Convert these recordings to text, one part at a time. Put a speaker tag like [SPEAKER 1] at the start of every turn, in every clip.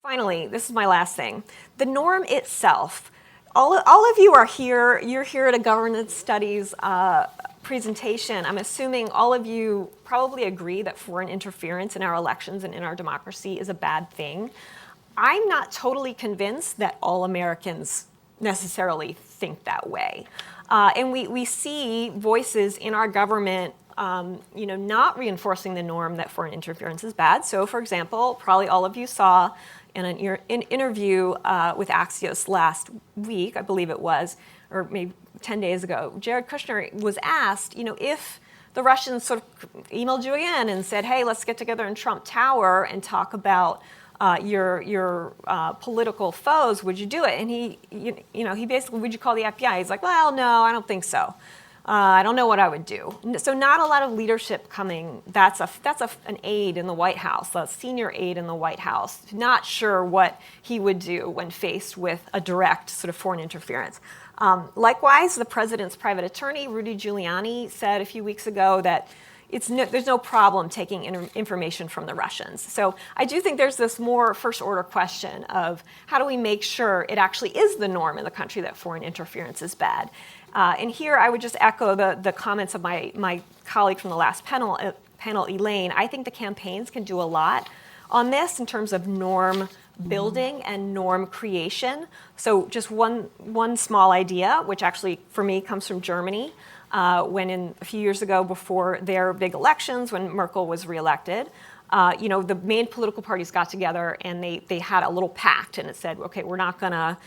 [SPEAKER 1] Finally, this is my last thing. The norm itself. All of you are here. You're here at a governance studies presentation. I'm assuming all of you probably agree that foreign interference in our elections and in our democracy is a bad thing. I'm not totally convinced that all Americans necessarily think that way. And we see voices in our government not reinforcing the norm that foreign interference is bad. So, for example, probably all of you saw in an interview with Axios last week, I believe it was, or maybe 10 days ago, Jared Kushner was asked, if the Russians sort of emailed you again and said, hey, let's get together in Trump Tower and talk about your political foes, would you do it? And he basically, would you call the FBI? He's like, well, no, I don't think so. I don't know what I would do. So not a lot of leadership coming. That's an aide in the White House, a senior aide in the White House, not sure what he would do when faced with a direct sort of foreign interference. Likewise, the president's private attorney, Rudy Giuliani, said a few weeks ago that there's no problem taking information from the Russians. So I do think there's this more first-order question of how do we make sure it actually is the norm in the country that foreign interference is bad. And here I would just echo the comments of my colleague from the last panel, Elaine. I think the campaigns can do a lot on this in terms of norm building and norm creation. So just one small idea, which actually for me comes from Germany, when a few years ago before their big elections, when Merkel was reelected, the main political parties got together and they had a little pact, and it said, okay, we're not going to,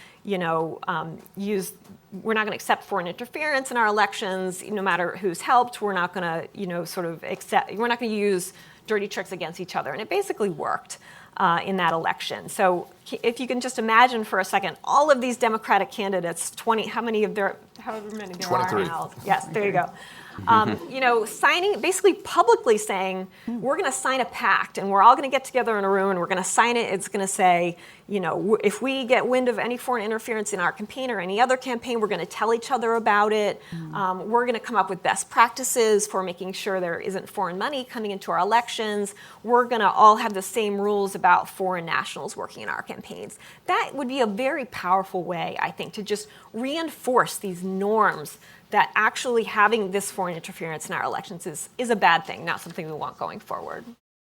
[SPEAKER 1] we're not going to accept foreign interference in our elections, no matter who's helped. We're not going to, we're not going to use dirty tricks against each other. And it basically worked in that election. So if you can just imagine for a second, all of these Democratic candidates, however many there are now. Yes, there you go. Signing, basically publicly saying, we're going to sign a pact and we're all going to get together in a room and we're going to sign it. It's going to say, if we get wind of any foreign interference in our campaign or any other campaign, we're going to tell each other about it. We're going to come up with best practices for making sure there isn't foreign money coming into our elections. We're going to all have the same rules about foreign nationals working in our campaigns. That would be a very powerful way, I think, to just reinforce these norms that actually having this foreign interference in our elections is a bad thing, not something we want going forward.